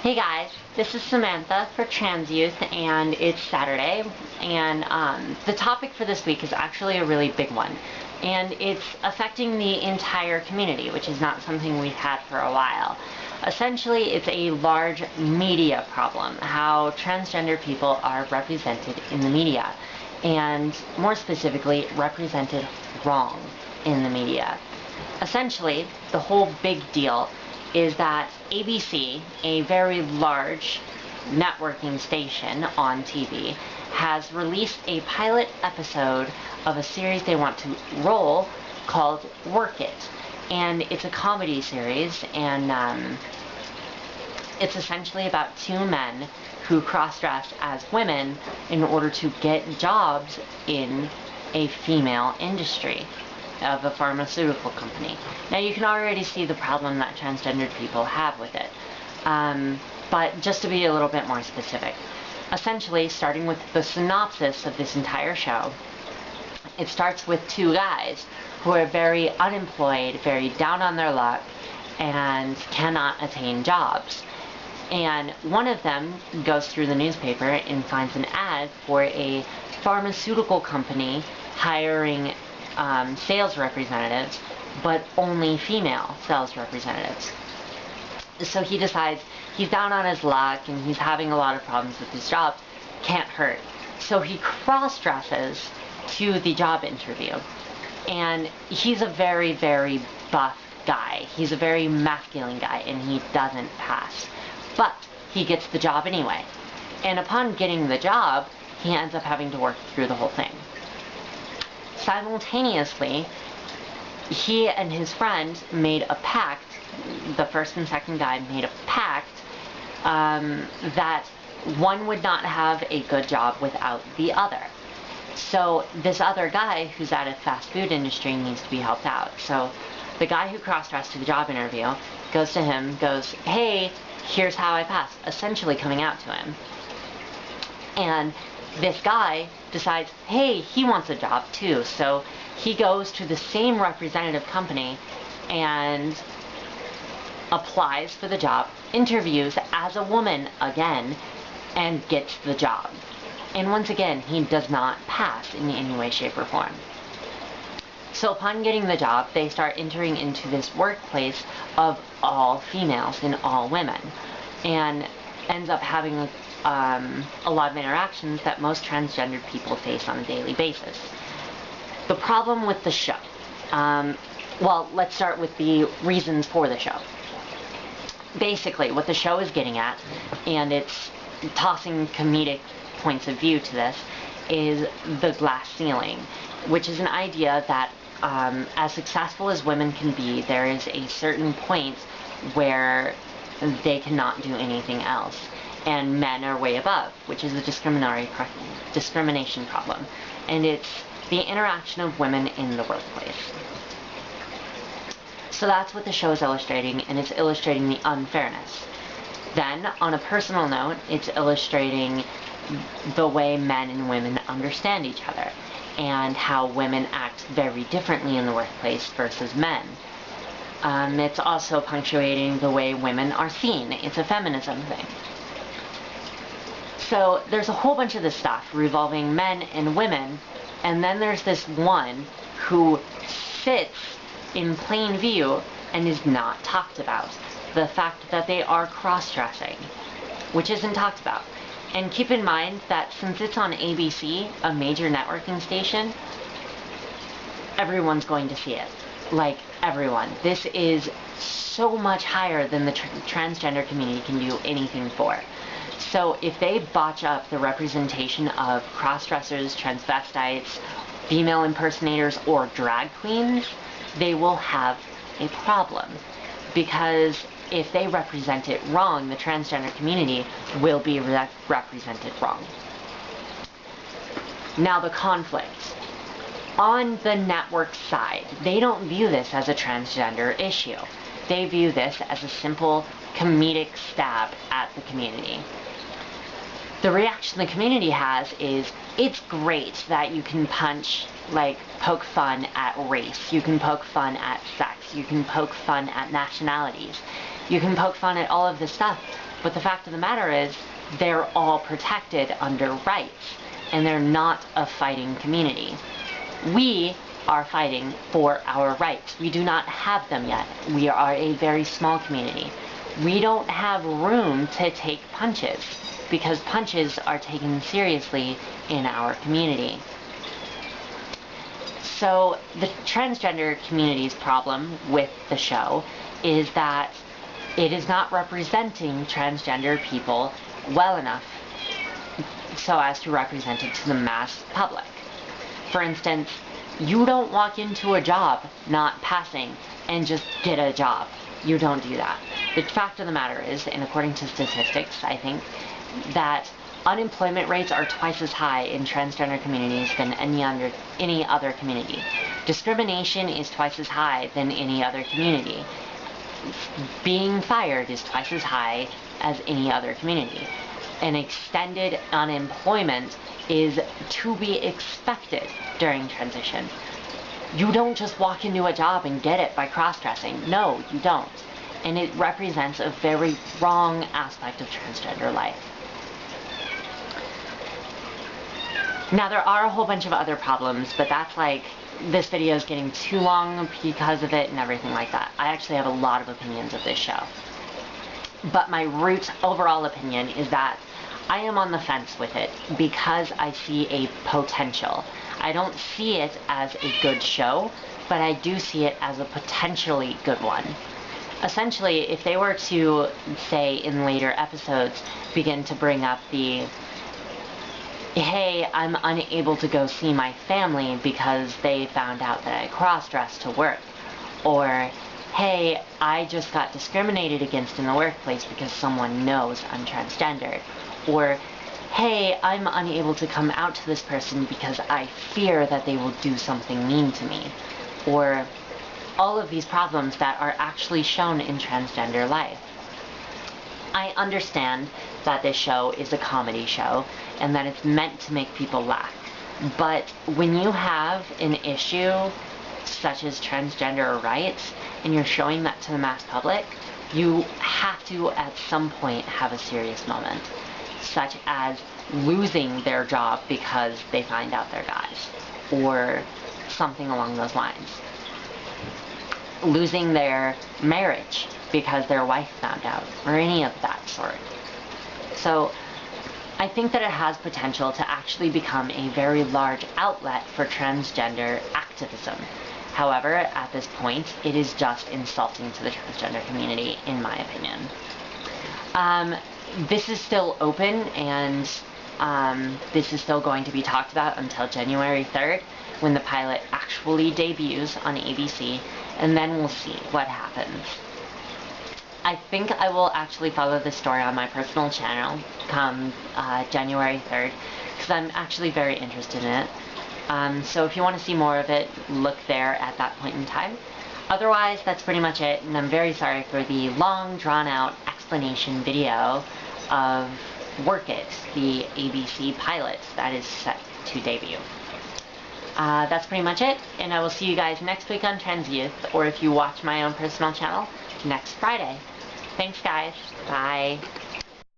Hey guys, this is Samantha for Trans Youth, and it's Saturday, and the topic for this week is actually a really big one, and it's affecting the entire community, which is not something we've had for a while. Essentially, it's a large media problem, how transgender people are represented in the media, and more specifically, represented wrong in the media. Essentially, the whole big deal is that ABC, a very large networking station on TV, has released a pilot episode of a series they want to roll called Work It. And it's a comedy series, and it's essentially about two men who cross-dress as women in order to get jobs in a female industry of a pharmaceutical company. Now you can already see the problem that transgendered people have with it, but just to be a little bit more specific, essentially starting with the synopsis of this entire show, it starts with two guys who are very unemployed, very down on their luck, and cannot attain jobs. And one of them goes through the newspaper and finds an ad for a pharmaceutical company hiring sales representatives, but only female sales representatives. So he decides he's down on his luck and he's having a lot of problems with his job. Can't hurt. So he cross-dresses to the job interview. And he's a very, very buff guy. He's a very masculine guy, and he doesn't pass. But he gets the job anyway. And upon getting the job, he ends up having to work through the whole thing. Simultaneously, he and his friend made a pact, the first and second guy made a pact, that one would not have a good job without the other. So this other guy who's at a fast food industry needs to be helped out. So the guy who cross-dressed to the job interview goes to him, goes, "Hey, here's how I passed," essentially coming out to him. And this guy decides, hey, he wants a job too, so he goes to the same representative company and applies for the job, interviews as a woman again, and gets the job. And once again, he does not pass in any way, shape, or form. So upon getting the job, they start entering into this workplace of all females and all women, and ends up having a lot of interactions that most transgendered people face on a daily basis. The problem with the show, well, let's start with the reasons for the show. Basically, what the show is getting at, and it's tossing comedic points of view to this, is the glass ceiling, which is an idea that as successful as women can be, there is a certain point where they cannot do anything else, and men are way above, which is a discrimination problem. And it's the interaction of women in the workplace. So that's what the show is illustrating, and it's illustrating the unfairness. Then, on a personal note, it's illustrating the way men and women understand each other, and how women act very differently in the workplace versus men. It's also punctuating the way women are seen. It's a feminism thing. So there's a whole bunch of this stuff revolving men and women, and then there's this one who sits in plain view and is not talked about. The fact that they are cross-dressing, which isn't talked about. And keep in mind that since it's on ABC, a major networking station, everyone's going to see it. Like, everyone. This is so much higher than the transgender community can do anything for. So if they botch up the representation of cross-dressers, transvestites, female impersonators, or drag queens, they will have a problem. Because if they represent it wrong, the transgender community will be represented wrong. Now the conflict. On the network side, they don't view this as a transgender issue. They view this as a simple comedic stab at the community. The reaction the community has is, it's great that you can poke fun at race, you can poke fun at sex, you can poke fun at nationalities, you can poke fun at all of this stuff, But the fact of the matter is, they're all protected under rights, and they're not a fighting community. We are fighting for our rights. We do not have them yet. We are a very small community. We don't have room to take punches, because punches are taken seriously in our community. So the transgender community's problem with the show is that it is not representing transgender people well enough so as to represent it to the mass public. For instance, you don't walk into a job not passing and just get a job. You don't do that. The fact of the matter is, and according to statistics, I think, that unemployment rates are twice as high in transgender communities than any other community. Discrimination is twice as high than any other community. Being fired is twice as high as any other community. And extended unemployment is to be expected during transition. You don't just walk into a job and get it by cross-dressing. No, you don't. And it represents a very wrong aspect of transgender life. Now, there are a whole bunch of other problems, but that's like, this video is getting too long because of it and everything like that. I actually have a lot of opinions of this show. But my root overall opinion is that I am on the fence with it because I see a potential. I don't see it as a good show, but I do see it as a potentially good one. Essentially, if they were to, say, in later episodes, begin to bring up the, hey, I'm unable to go see my family because they found out that I cross-dressed to work, or, hey, I just got discriminated against in the workplace because someone knows I'm transgendered, or, hey, I'm unable to come out to this person because I fear that they will do something mean to me, or all of these problems that are actually shown in transgender life. I understand that this show is a comedy show and that it's meant to make people laugh, but when you have an issue such as transgender rights and you're showing that to the mass public, you have to at some point have a serious moment, such as losing their job because they find out they're guys, or something along those lines. Losing their marriage because their wife found out, or any of that sort. So I think that it has potential to actually become a very large outlet for transgender activism. However, at this point, it is just insulting to the transgender community, in my opinion. This is still open, and this is still going to be talked about until January 3rd, when the pilot actually debuts on ABC, and then we'll see what happens. I think I will actually follow this story on my personal channel come January 3rd, because I'm actually very interested in it. So if you want to see more of it, look there at that point in time. Otherwise, that's pretty much it, and I'm very sorry for the long, drawn-out explanation video of Work It, the ABC pilot that is set to debut. That's pretty much it, and I will see you guys next week on Trans Youth, or if you watch my own personal channel, next Friday. Thanks, guys. Bye.